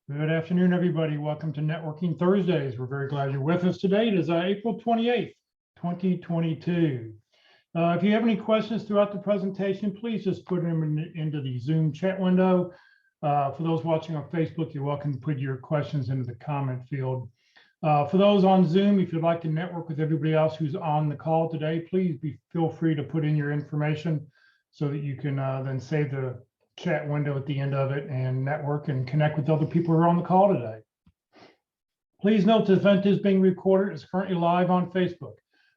Good afternoon, everybody. Welcome to Networking Thursdays. We're very glad you're with us today. It is April 28th, 2022. If you have any questions throughout the presentation, please just put them into the Zoom chat window. For those watching on Facebook, you're welcome to put your questions into the comment field. For those on Zoom, if you'd like to network with everybody else who's on the call today, please feel free to put in your information so that you can then save the chat window at the end of it and network and connect with other people who are on the call today. Please note this event is being recorded. It's currently live on Facebook.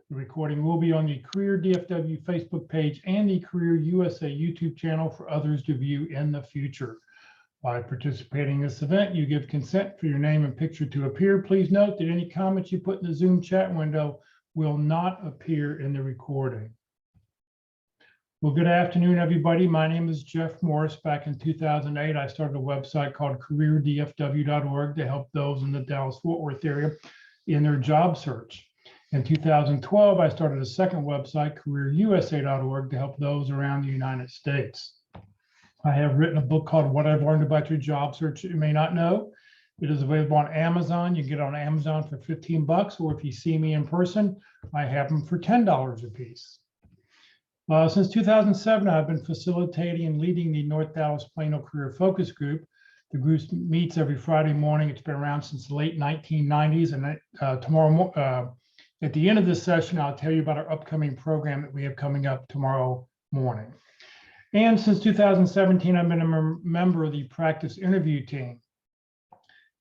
The recording will be on the Career DFW Facebook page and the Career USA YouTube channel for others to view in the future. By participating in this event, you give consent for your name and picture to appear. Please note that any comments you put in the Zoom chat window will not appear in the recording. Well, good afternoon, everybody. My name is Jeff Morris. Back in 2008, I started a website called careerdfw.org to help those in the Dallas-Fort Worth area in their job search. In 2012, I started a second website, careerusa.org, to help those around the United States. I have written a book called What I've Learned About Your Job Search That You May Not Know. It is available on Amazon. You can get it on Amazon for 15 bucks, or if you see me in person, I have them for $10 a piece. Since 2007, I've been facilitating and leading the North Dallas Plano Career Focus Group. The group meets every Friday morning. It's been around since the late 1990s. And tomorrow, at the end of this session, I'll tell you about our upcoming program that we have coming up tomorrow morning. And since 2017, I've been a member of the practice interview team.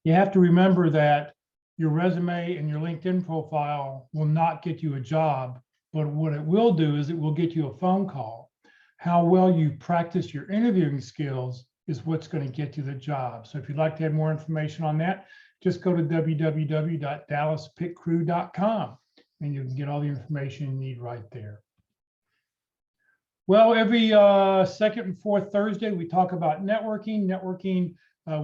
You have to remember that your resume and your LinkedIn profile will not get you a job. But what it will do is it will get you a phone call. How well you practice your interviewing skills is what's going to get you the job. So if you'd like to have more information on that, just go to www.dallaspitcrew.com and you can get all the information you need right there. Well, every second and fourth Thursday, we talk about networking.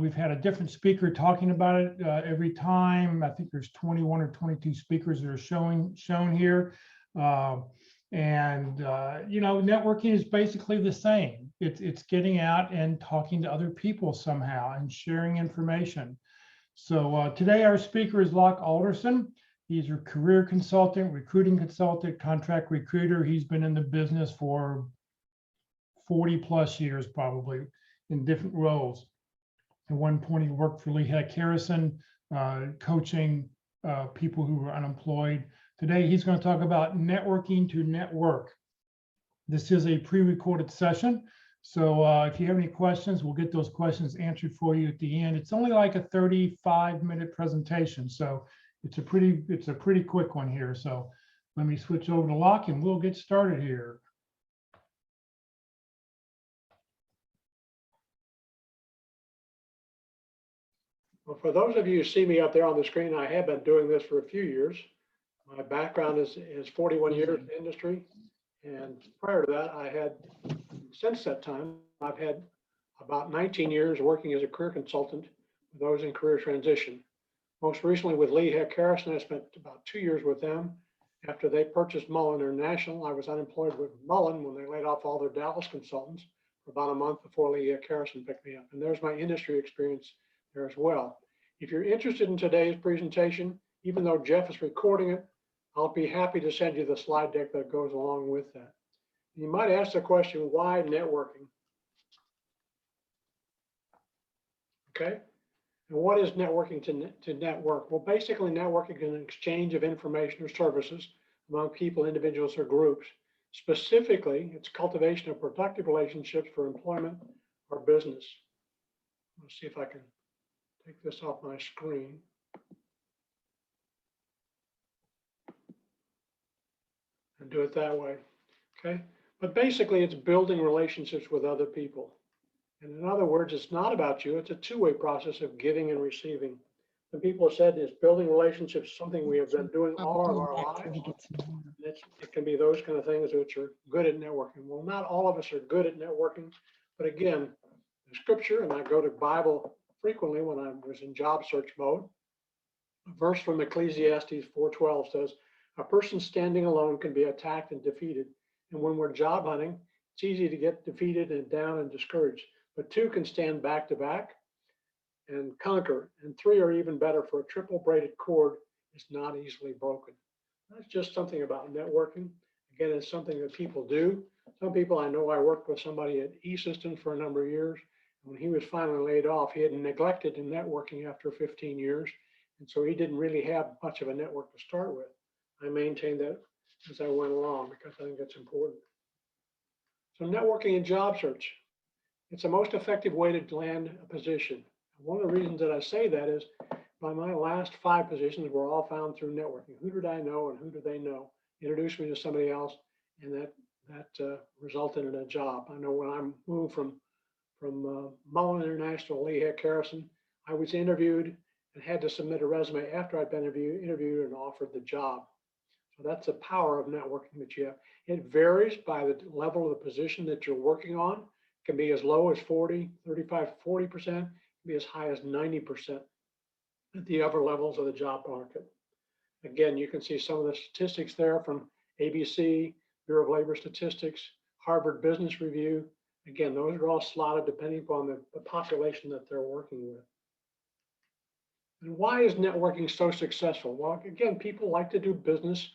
We've had a different speaker talking about it every time. I think there's 21 or 22 speakers that are shown here. Networking is basically the same. It's getting out and talking to other people somehow and sharing information. So today our speaker is Locke Alderson. He's a career consultant, recruiting consultant, contract recruiter. He's been in the business for 40 plus years, probably, in different roles. At one point, he worked for Locke Alderson, coaching people who were unemployed. Today, he's going to talk about networking to network. This is a pre-recorded session. So if you have any questions, we'll get those questions answered for you at the end. It's only like a 35-minute presentation. So it's a pretty quick one here. So let me switch over to Locke and we'll get started here. Well, for those of you who see me up there on the screen, I have been doing this for a few years. My background is 41 years in the industry. And prior to that, since that time, I've had about 19 years working as a career consultant with those in career transition. Most recently with Locke Alderson, I spent about 2 years with them. After they purchased Mullen International, I was unemployed with Mullen when they laid off all their Dallas consultants for about a month before Locke Alderson picked me up. And there's my industry experience there as well. If you're interested in today's presentation, even though Jeff is recording it, I'll be happy to send you the slide deck that goes along with that. You might ask the question, why networking? Okay, and what is networking to network? Well, basically networking is an exchange of information or services among people, individuals, or groups. Specifically, it's cultivation of productive relationships for employment or business. Let's see if I can take this off my screen. And do it that way, okay? But basically, it's building relationships with other people. And in other words, it's not about you, it's a two-way process of giving and receiving. And people have said this, building relationships, something we have been doing all of our lives. It can be those kind of things which are good at networking. Well, not all of us are good at networking, but again, the scripture, and I go to Bible frequently when I was in job search mode, a verse from Ecclesiastes 4:12 says, a person standing alone can be attacked and defeated. And when we're job hunting, it's easy to get defeated and down and discouraged. But two can stand back to back and conquer. And 3 are even better, for a triple braided cord is not easily broken. That's just something about networking. Again, it's something that people do. Some people I know, I worked with somebody at E-Systems for a number of years. When he was finally laid off, he had neglected in networking after 15 years. And so he didn't really have much of a network to start with. I maintained that as I went along because I think it's important. So networking and job search. It's the most effective way to land a position. One of the reasons that I say that is by my last 5 positions were all found through networking. Who did I know and who do they know? Introduced me to somebody else, and that resulted in a job. I know when I moved from Mullen International, Lehigh Harrison, I was interviewed and had to submit a resume after I'd been interviewed and offered the job. So that's the power of networking that you have. It varies by the level of the position that you're working on. It can be as low as 40, 35, 40%, it can be as high as 90% at the upper levels of the job market. Again, you can see some of the statistics there from ABC, Bureau of Labor Statistics, Harvard Business Review. Again, those are all slotted depending upon the population that they're working with. And why is networking so successful? Well, again, people like to do business,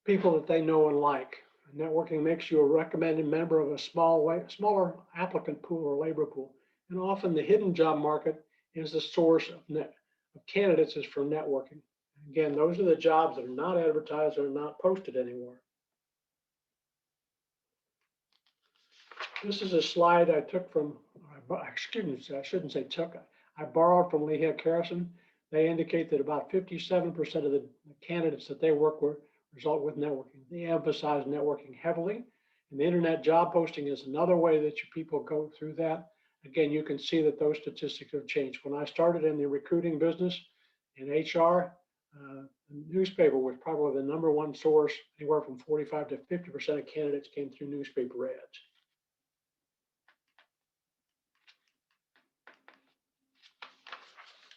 people that they know and like. Networking makes you a recommended member of a smaller applicant pool or labor pool. And often the hidden job market is the source of candidates is for networking. Again, those are the jobs that are not advertised or not posted anywhere. This is a slide I took from, excuse me, I shouldn't say took, I borrowed from Lehigh Harrison. They indicate that about 57% of the candidates that they work with result with networking. They emphasize networking heavily. And the internet job posting is another way that people go through that. Again, you can see that those statistics have changed. When I started in the recruiting business in HR, the newspaper was probably the #1 source. Anywhere from 45 to 50% of candidates came through newspaper ads.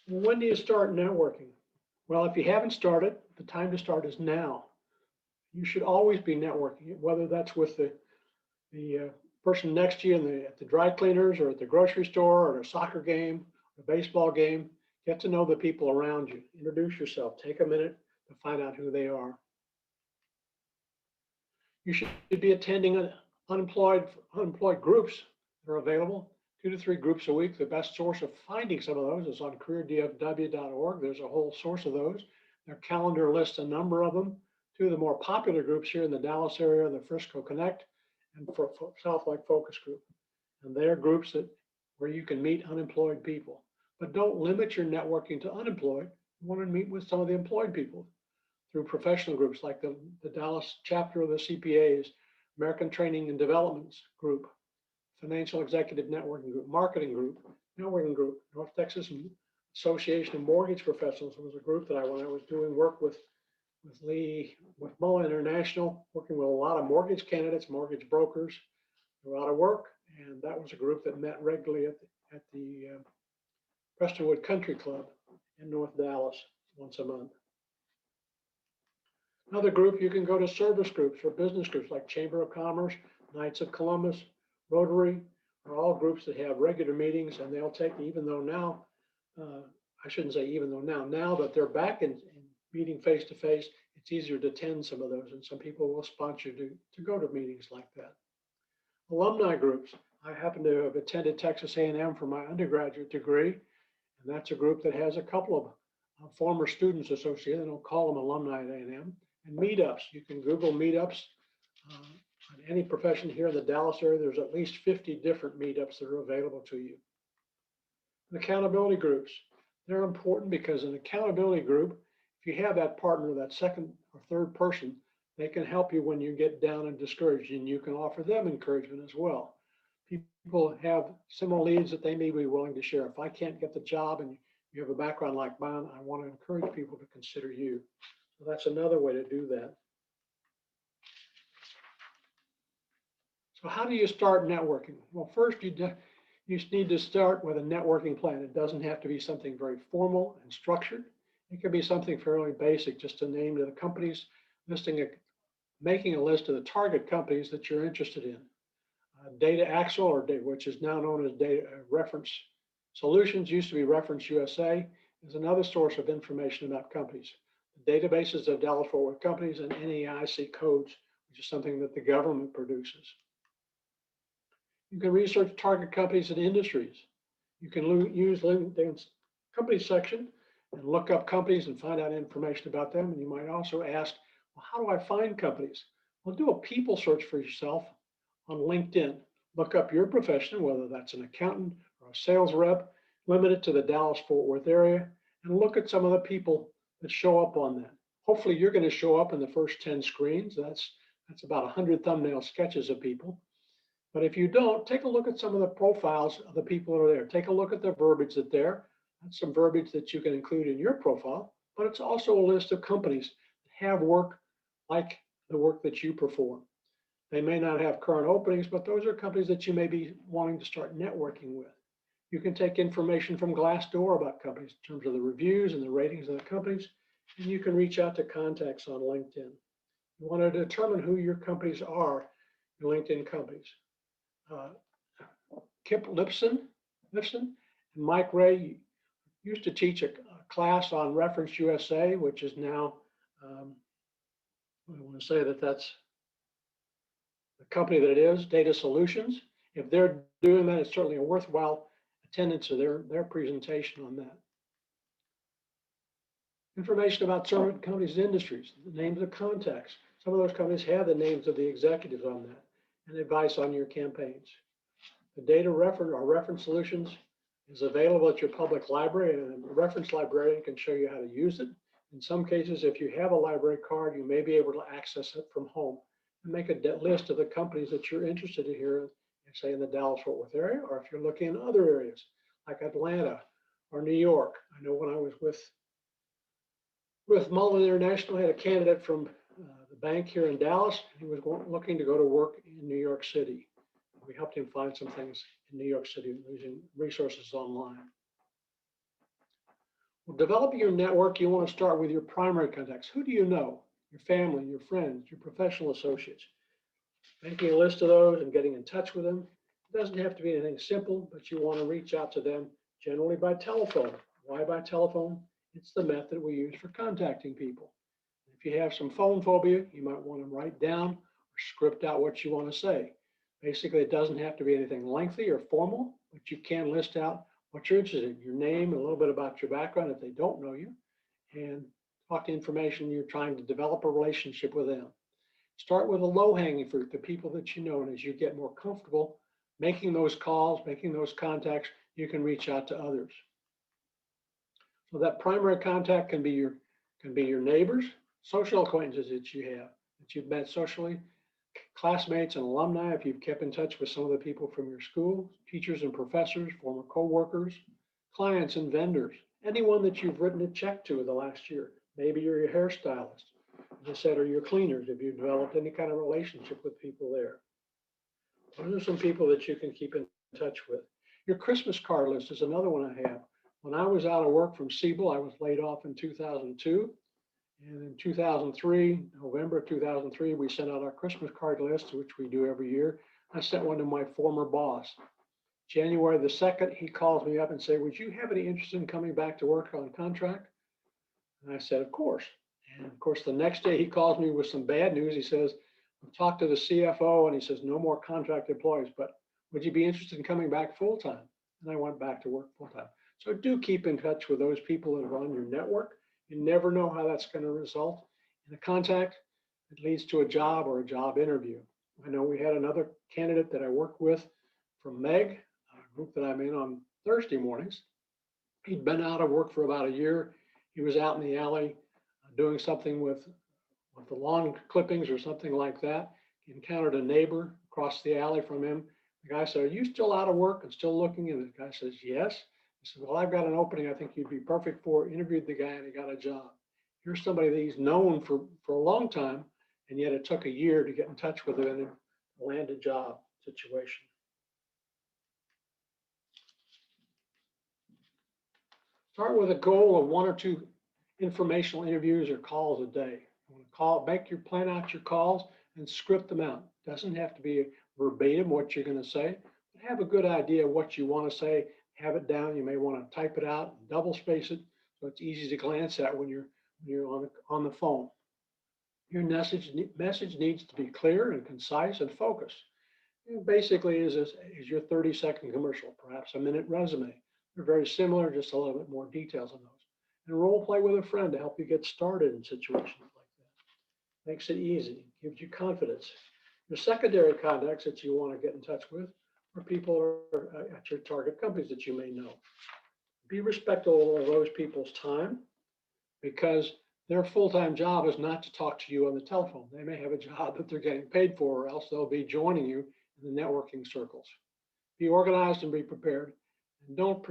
When do you start networking? Well, if you haven't started, the time to start is now. You should always be networking, whether that's with the person next to you at the dry cleaners or at the grocery store or at a soccer game, a baseball game. Get to know the people around you. Introduce yourself. Take a minute to find out who they are. You should be attending unemployed groups that are available. 2 to 3 groups a week. The best source of finding some of those is on careerdfw.org. There's a whole source of those. Their calendar lists a number of them. 2 of the more popular groups here in the Dallas area, the Frisco Connect and South Lake Focus Group. And they're groups where you can meet unemployed people. But don't limit your networking to unemployed. You want to meet with some of the employed people through professional groups like the Dallas chapter of the CPAs, American Training and Development Group, Financial Executive Networking Group, Marketing Group, Networking Group, North Texas Association of Mortgage Professionals was a group that when I was doing work with Mullen International, working with a lot of mortgage candidates, mortgage brokers, a lot of work, and that was a group that met regularly at the Prestonwood Country Club in North Dallas once a month. Another group, you can go to service groups or business groups like Chamber of Commerce, Knights of Columbus, Rotary, are all groups that have regular meetings, and they'll take, even though now, I shouldn't say even though now that they're back in meeting face to face, it's easier to attend some of those, and some people will sponsor you to go to meetings like that. Alumni groups. I happen to have attended Texas A&M for my undergraduate degree, and that's a group that has a couple of former students associated. They don't call them alumni at A&M. And meetups. You can Google meetups. In any profession here in the Dallas area, there's at least 50 different meetups that are available to you. And accountability groups. They're important because an accountability group, if you have that partner, that second or third person, they can help you when you get down and discouraged, and you can offer them encouragement as well. People have similar needs that they may be willing to share. If I can't get the job and you have a background like mine, I want to encourage people to consider you. So that's another way to do that. So how do you start networking? Well, first you need to start with a networking plan. It doesn't have to be something very formal and structured. It can be something fairly basic, just to name the companies, making a list of the target companies that you're interested in. Data Axle, which is now known as Data Reference Solutions used to be Reference USA, is another source of information about companies. The databases of Dallas-Fort Worth companies and NAIC codes, which is something that the government produces. You can research target companies and industries. You can use LinkedIn's company section and look up companies and find out information about them. And you might also ask, well, how do I find companies? Well, do a people search for yourself on LinkedIn. Look up your profession, whether that's an accountant or a sales rep, limit it to the Dallas-Fort Worth area, and look at some of the people that show up on that. Hopefully you're going to show up in the first 10 screens. That's about 100 thumbnail sketches of people. But if you don't, take a look at some of the profiles of the people that are there. Take a look at the verbiage that's there. That's some verbiage that you can include in your profile, but it's also a list of companies that have work like the work that you perform. They may not have current openings, but those are companies that you may be wanting to start networking with. You can take information from Glassdoor about companies in terms of the reviews and the ratings of the companies, and you can reach out to contacts on LinkedIn. You want to determine who your companies are, your LinkedIn companies. Kip Lipson and Mike Ray used to teach a class on Reference USA, which is now, I want to say that that's the company that it is, Data Solutions. If they're doing that, it's certainly a worthwhile attendance of their presentation on that. Information about certain companies and industries, the names of contacts. Some of those companies have the names of the executives on that, and advice on your campaigns. The data reference solutions is available at your public library, and a reference librarian can show you how to use it. In some cases, if you have a library card, you may be able to access it from home and make a list of the companies that you're interested in here, say in the Dallas-Fort Worth area, or if you're looking in other areas like Atlanta or New York. I know when I was with Mullen International, I had a candidate from the bank here in Dallas. He was looking to go to work in New York City. We helped him find some things in New York City using resources online. Well, developing your network, you want to start with your primary contacts. Who do you know? Your family, your friends, your professional associates. Making a list of those and getting in touch with them. It doesn't have to be anything simple, but you want to reach out to them generally by telephone. Why by telephone? It's the method we use for contacting people. If you have some phone phobia, you might want to write down or script out what you want to say. Basically, it doesn't have to be anything lengthy or formal, but you can list out what you're interested in, your name, a little bit about your background if they don't know you, and talk to information you're trying to develop a relationship with them. Start with a low-hanging fruit, the people that you know, and as you get more comfortable making those calls, making those contacts, you can reach out to others. So that primary contact can be your neighbors, social acquaintances that you have, that you've met socially, classmates and alumni, if you've kept in touch with some of the people from your school, teachers and professors, former co-workers, clients and vendors, anyone that you've written a check to in the last year. Maybe you're your hairstylist, as I said, or your cleaners, if you've developed any kind of relationship with people there. Those are some people that you can keep in touch with. Your Christmas card list is another one I have. When I was out of work from Siebel, I was laid off in 2002. And in 2003, November 2003, we sent out our Christmas card list, which we do every year. I sent one to my former boss. January the 2nd, he calls me up and said, would you have any interest in coming back to work on contract? And I said, of course. And of course, the next day he calls me with some bad news. He says, I've talked to the CFO and he says, no more contract employees, but would you be interested in coming back full time? And I went back to work full time. So do keep in touch with those people that are on your network. You never know how that's going to result in a contact that leads to a job or a job interview. I know we had another candidate that I worked with from MEG, a group that I'm in on Thursday mornings. He'd been out of work for about a year. He was out in the alley doing something with the lawn clippings or something like that. He encountered a neighbor across the alley from him. The guy said, are you still out of work and still looking? And the guy says, yes. He said, well, I've got an opening I think you'd be perfect for. Interviewed the guy and he got a job. Here's somebody that he's known for a long time, and yet it took a year to get in touch with him and land a job situation. Start with a goal of 1 or 2 informational interviews or calls a day. You want to plan out your calls and script them out. Doesn't have to be verbatim what you're going to say, but have a good idea of what you want to say have it down. You may want to type it out, and double space it, so it's easy to glance at when you're on the phone. Your message needs to be clear and concise and focused. It basically is your 30-second commercial, perhaps a minute resume. They're very similar, just a little bit more details on those. And role play with a friend to help you get started in situations like that. Makes it easy, gives you confidence. Your secondary contacts that you want to get in touch with are people at your target companies that you may know. Be respectful of those people's time, because their full-time job is not to talk to you on the telephone. They may have a job that they're getting paid for, or else they'll be joining you in the networking circles. Be organized and be prepared, and don't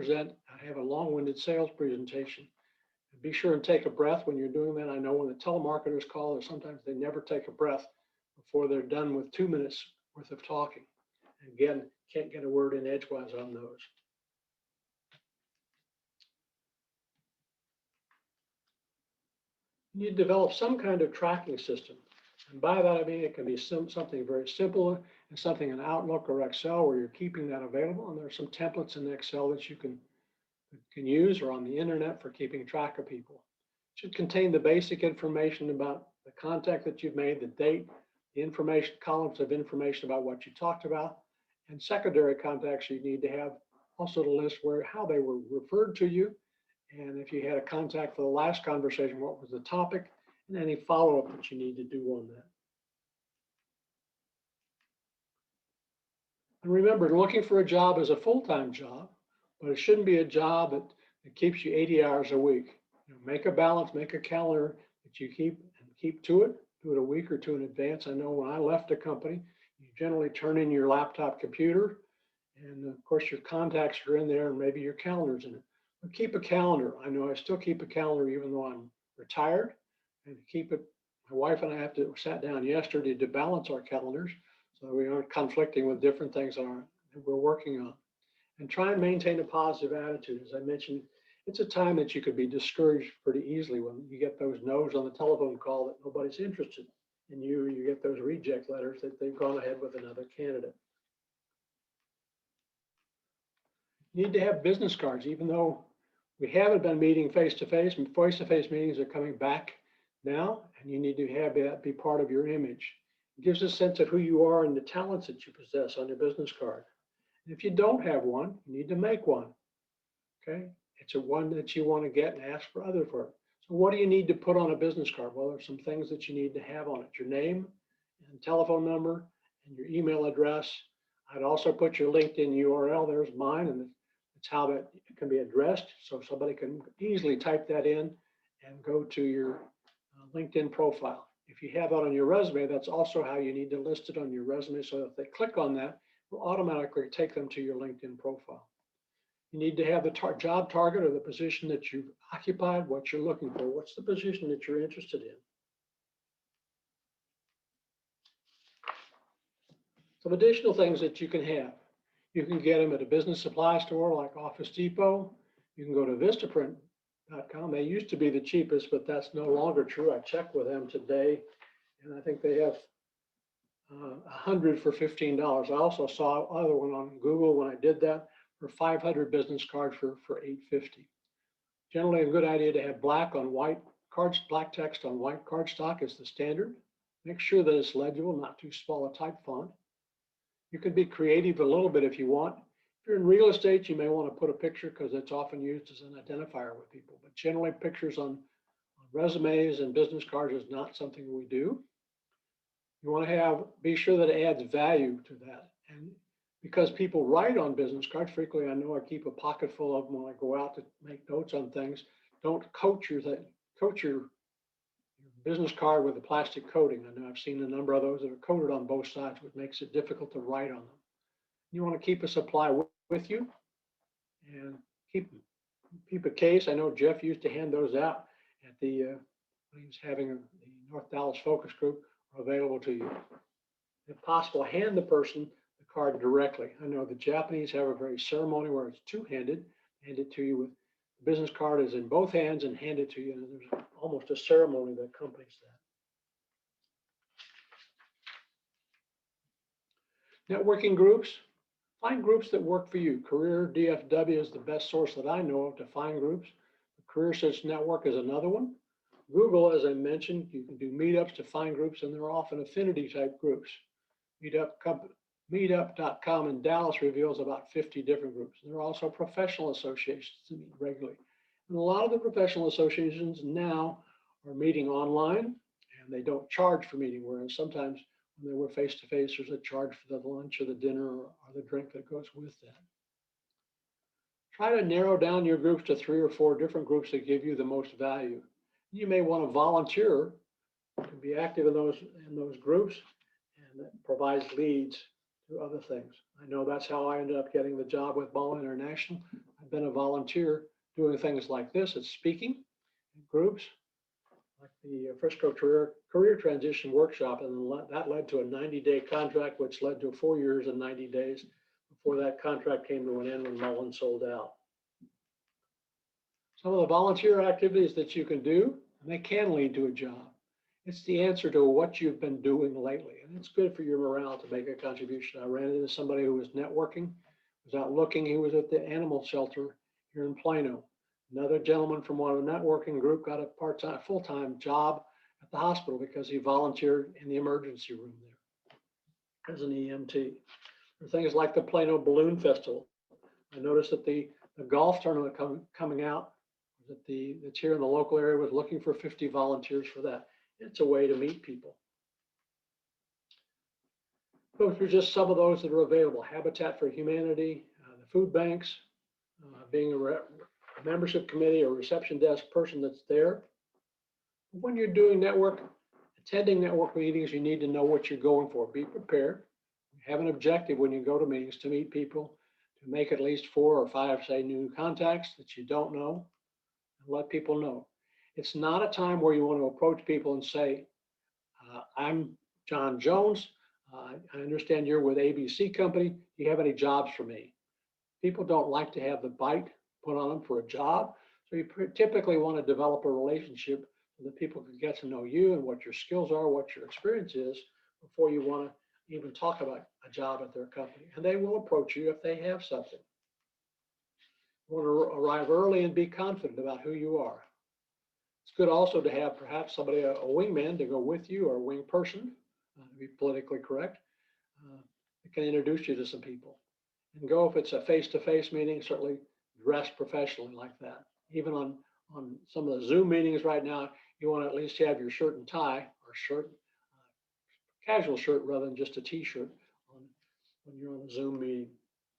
have a long-winded sales presentation. And be sure and take a breath when you're doing that. I know when the telemarketers call, sometimes they never take a breath before they're done with 2 minutes worth of talking. And again, can't get a word in edgewise on those. You need to develop some kind of tracking system. And by that, I mean, it can be something very simple and something in Outlook or Excel where you're keeping that available. And there are some templates in Excel that you can use, or on the internet for keeping track of people. It should contain the basic information about the contact that you've made, the date, the information, columns of information about what you talked about, and secondary contacts you need to have also to list how they were referred to you. And if you had a contact for the last conversation, what was the topic, and any follow-up that you need to do on that. And remember, looking for a job is a full-time job, but it shouldn't be a job that keeps you 80 hours a week. Make a balance, make a calendar that you keep to it. Do it a week or two in advance. I know when I left a company, you generally turn in your laptop computer, and of course your contacts are in there, and maybe your calendar's in it. But keep a calendar. I know I still keep a calendar even though I'm retired, and keep it. My wife and I sat down yesterday to balance our calendars so we aren't conflicting with different things that we're working on. And try and maintain a positive attitude. As I mentioned, it's a time that you could be discouraged pretty easily when you get those no's on the telephone call that nobody's interested in you. You get those reject letters that they've gone ahead with another candidate. You need to have business cards, even though we haven't been meeting face-to-face. Face-to-face meetings are coming back now, and you need to have that be part of your image. It gives a sense of who you are and the talents that you possess on your business card. And if you don't have one, you need to make one. Okay, it's a one that you want to get and ask for others for. So what do you need to put on a business card? Well, there's some things that you need to have on it: your name and telephone number and your email address. I'd also put your LinkedIn URL. There's mine, and it's how that can be addressed, so somebody can easily type that in and go to your LinkedIn profile. If you have that on your resume, that's also how you need to list it on your resume, so if they click on that, it will automatically take them to your LinkedIn profile. You need to have the job target or the position that you've occupied, what you're looking for. What's the position that you're interested in? Some additional things that you can have. You can get them at a business supply store like Office Depot. You can go to Vistaprint.com. They used to be the cheapest, but that's no longer true. I checked with them today, and I think they have 100 for $15. I also saw other one on Google when I did that for 500 business cards for $8.50. Generally, a good idea to have black on white cards, black text on white cardstock is the standard. Make sure that it's legible, not too small a type font. You can be creative a little bit if you want. If you're in real estate, you may want to put a picture because it's often used as an identifier with people. But generally, pictures on resumes and business cards is not something we do. You want to be sure that it adds value to that. And because people write on business cards, frequently I know I keep a pocket full of them when I go out to make notes on things. Don't coat your business card with a plastic coating. I know I've seen a number of those that are coated on both sides, which makes it difficult to write on them. You want to keep a supply with you and keep a case. I know Jeff used to hand those out at when he was having the North Dallas focus group, are available to you. If possible, hand the person the card directly. I know the Japanese have a very ceremony where it's two-handed. Hand it to you with the business card is in both hands and hand it to you, and there's almost a ceremony that accompanies that. Networking groups. Find groups that work for you. Career DFW is the best source that I know of to find groups. The Career Search Network is another one. Google, as I mentioned, you can do meetups to find groups, and they're often affinity type groups. Meetup.com in Dallas reveals about 50 different groups. There are also professional associations that meet regularly. And a lot of the professional associations now are meeting online, and they don't charge for meeting, whereas sometimes when they were face-to-face, there's a charge for the lunch or the dinner or the drink that goes with that. Try to narrow down your groups to 3 or 4 different groups that give you the most value. You may want to volunteer to be active in those groups, and that provides leads to other things. I know that's how I ended up getting the job with Ball International. I've been a volunteer doing things like this. It's speaking in groups, like the Frisco Career Transition Workshop, and that led to a 90-day contract, which led to 4 years and 90 days before that contract came to an end when Mullen sold out. Some of the volunteer activities that you can do, and they can lead to a job. It's the answer to what you've been doing lately, and it's good for your morale to make a contribution. I ran into somebody who was networking, was out looking. He was at the animal shelter here in Plano. Another gentleman from one of the networking group got a part-time, full-time job at the hospital because he volunteered in the emergency room there as an EMT. There are things like the Plano Balloon Festival. I noticed that the golf tournament coming out that that's here in the local area was looking for 50 volunteers for that. It's a way to meet people. Those are just some of those that are available. Habitat for Humanity, the food banks, being a membership committee or reception desk person that's there. When you're doing attending network meetings, you need to know what you're going for. Be prepared. Have an objective when you go to meetings to meet people, to make at least 4 or 5, say, new contacts that you don't know, and let people know. It's not a time where you want to approach people and say, I'm John Jones. I understand you're with ABC Company. Do you have any jobs for me? People don't like to have the bite put on them for a job. So you typically want to develop a relationship so that people can get to know you and what your skills are, what your experience is, before you want to even talk about a job at their company. And they will approach you if they have something. You want to arrive early and be confident about who you are. It's good also to have perhaps somebody, a wingman, to go with you, or a wing person, to be politically correct, that can introduce you to some people. And go, if it's a face-to-face meeting, certainly dress professionally like that. Even on some of the Zoom meetings right now, you want to at least have your shirt and tie, or casual shirt rather than just a t-shirt when you're on a Zoom meeting.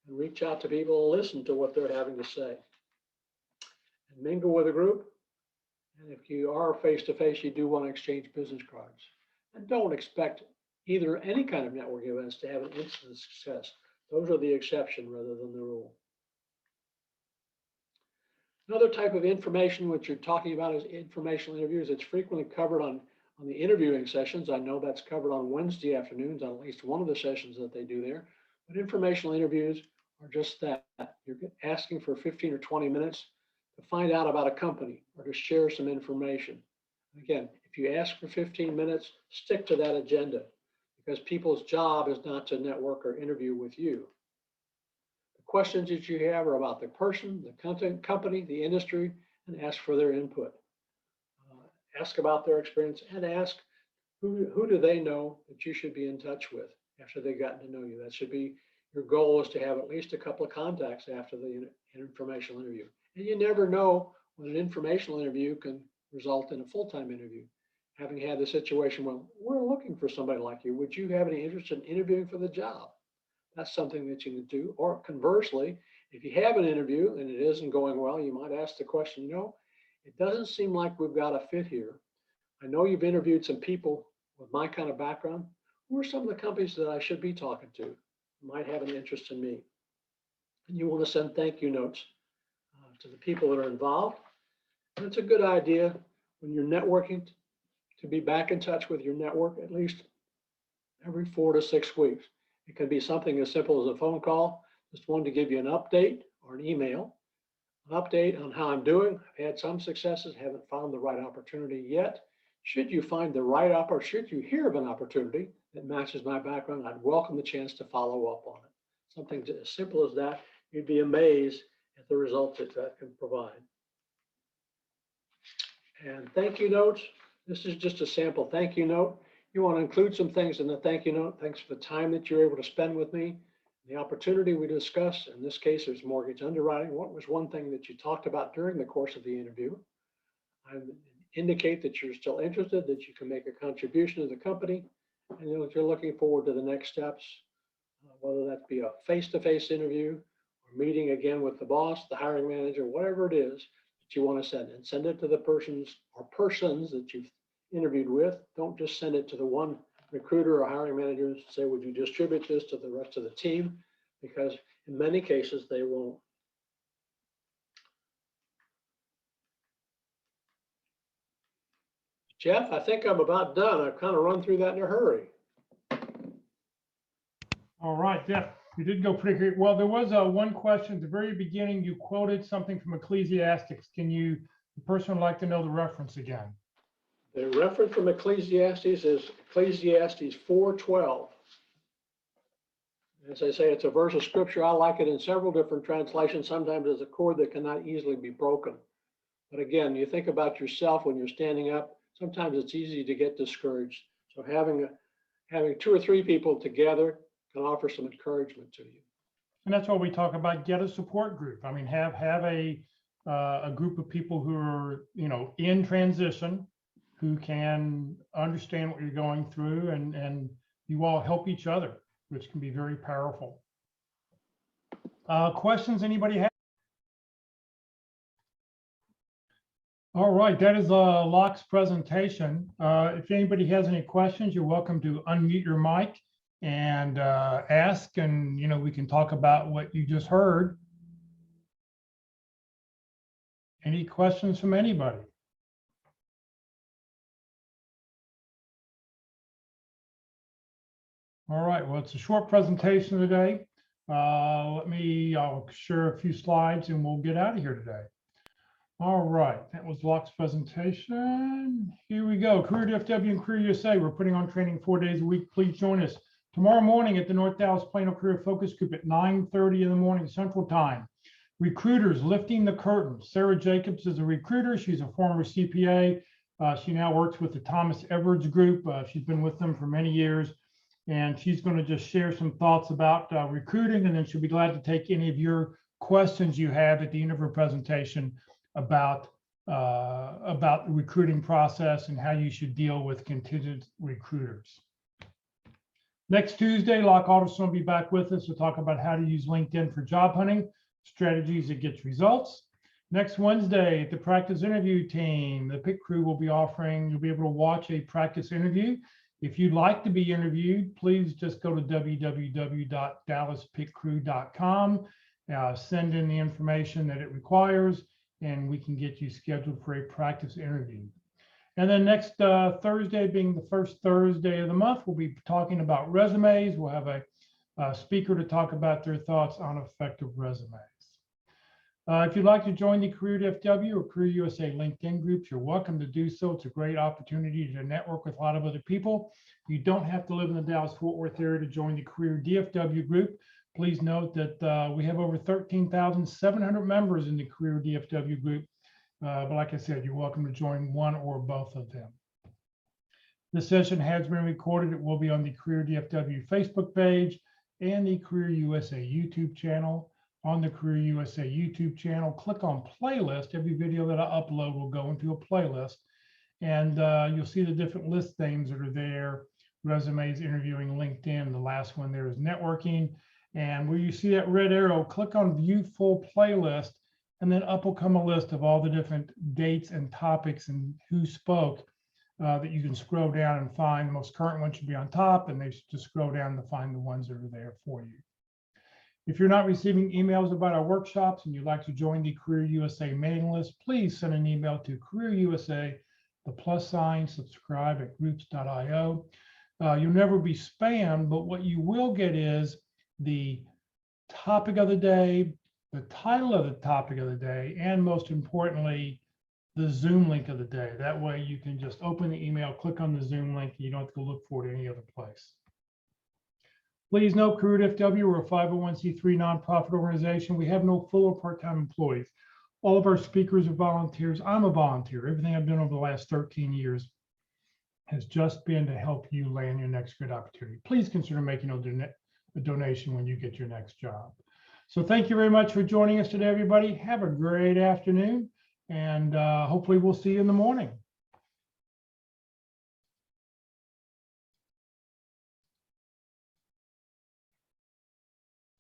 And reach out to people and listen to what they're having to say. And mingle with a group. And if you are face-to-face, you do want to exchange business cards. And don't expect either any kind of networking events to have an instant success. Those are the exception rather than the rule. Another type of information which you're talking about is informational interviews. It's frequently covered on the interviewing sessions. I know that's covered on Wednesday afternoons on at least one of the sessions that they do there. But informational interviews are just that. You're asking for 15 or 20 minutes to find out about a company or to share some information. Again, if you ask for 15 minutes, stick to that agenda, because people's job is not to network or interview with you. The questions that you have are about the person, the content, company, the industry, and ask for their input. Ask about their experience, and ask who do they know that you should be in touch with after they've gotten to know you. That should be your goal, is to have at least a couple of contacts after the informational interview. And you never know when an informational interview can result in a full-time interview. Having had the situation, well, we're looking for somebody like you. Would you have any interest in interviewing for the job? That's something that you can do. Or conversely, if you have an interview and it isn't going well, you might ask the question, it doesn't seem like we've got a fit here. I know you've interviewed some people with my kind of background. Who are some of the companies that I should be talking to? Might have an interest in me. And you want to send thank you notes to the people that are involved. And it's a good idea when you're networking to be back in touch with your network at least every 4 to 6 weeks. It can be something as simple as a phone call, just one to give you an update, or an email, an update on how I'm doing. I've had some successes, haven't found the right opportunity yet. Should you find the right should you hear of an opportunity that matches my background, I'd welcome the chance to follow up on it. something as simple as that, you'd be amazed at the results that that can provide. And thank you notes. This is just a sample thank you note. You want to include some things in the thank you note. Thanks for the time that you're able to spend with me, the opportunity we discussed. In this case, there's mortgage underwriting. What was one thing that you talked about during the course of the interview? I indicate that you're still interested, that you can make a contribution to the company, and you're looking forward to the next steps, whether that be a face-to-face interview or meeting again with the boss, the hiring manager, whatever it is that you want to send, and send it to the persons or persons that you've interviewed with. Don't just send it to the one recruiter or hiring manager and say, would you distribute this to the rest of the team? Because in many cases, they won't. Jeff, I think I'm about done. I've kind of run through that in a hurry. All right, Jeff, you did go pretty quick. Well, there was one question at the very beginning. You quoted something from Ecclesiastes. The person would like to know the reference again. The reference from Ecclesiastes is Ecclesiastes 4:12. As I say, it's a verse of scripture. I like it in several different translations. Sometimes it's a cord that cannot easily be broken. But again, you think about yourself when you're standing up. Sometimes it's easy to get discouraged. So having 2 or 3 people together can offer some encouragement to you. And that's what we talk about. Get a support group. I mean, have a group of people who are, in transition, who can understand what you're going through, and you all help each other, which can be very powerful. Questions anybody have? All right, that is Locke's presentation. If anybody has any questions, you're welcome to unmute your mic and ask, and we can talk about what you just heard. Any questions from anybody? All right, well, it's a short presentation today. I'll share a few slides and we'll get out of here today. All right, that was Locke's presentation. Here we go. Career DFW and Career USA. We're putting on training 4 days a week. Please join us tomorrow morning at the North Dallas Plano Career Focus Group at 9:30 in the morning Central Time. Recruiters lifting the curtain. Sarah Jacobs is a recruiter. She's a former CPA. She now works with the Thomas Edwards Group. She's been with them for many years, and she's going to just share some thoughts about recruiting, and then she'll be glad to take any of your questions you have at the end of her presentation about the recruiting process and how you should deal with contingent recruiters. Next Tuesday, Locke Alderson will be back with us to talk about how to use LinkedIn for job hunting, strategies that gets results. Next Wednesday, the practice interview team, the PIC crew will be offering, you'll be able to watch a practice interview. If you'd like to be interviewed, please just go to www.dallaspicrew.com, send in the information that it requires, and we can get you scheduled for a practice interview. And then next Thursday, being the first Thursday of the month, we'll be talking about resumes. We'll have a speaker to talk about their thoughts on effective resumes. If you'd like to join the Career DFW or Career USA LinkedIn groups, you're welcome to do so. It's a great opportunity to network with a lot of other people. You don't have to live in the Dallas-Fort Worth area to join the Career DFW group. Please note that we have over 13,700 members in the Career DFW group. But like I said, you're welcome to join one or both of them. This session has been recorded. It will be on the Career DFW Facebook page and the Career USA YouTube channel. On the Career USA YouTube channel, click on playlist. Every video that I upload will go into a playlist, and you'll see the different list names that are there: resumes, interviewing, LinkedIn. The last one there is networking. And where you see that red arrow, click on view full playlist, and then up will come a list of all the different dates and topics and who spoke that you can scroll down and find. The most current one should be on top, and they should just scroll down to find the ones that are there for you. If you're not receiving emails about our workshops and you'd like to join the Career USA mailing list, please send an email to Career USA, +subscribe@groups.io. You'll never be spammed, but what you will get is the topic of the day, the title of the topic of the day, and most importantly, the Zoom link of the day. That way you can just open the email, click on the Zoom link, and you don't have to go look for it any other place. Please note, Crew at FW, we're a 501c3 nonprofit organization. We have no full or part-time employees. All of our speakers are volunteers. I'm a volunteer. Everything I've done over the last 13 years has just been to help you land your next good opportunity. Please consider making a donation when you get your next job. So thank you very much for joining us today, everybody. Have a great afternoon, and hopefully we'll see you in the morning.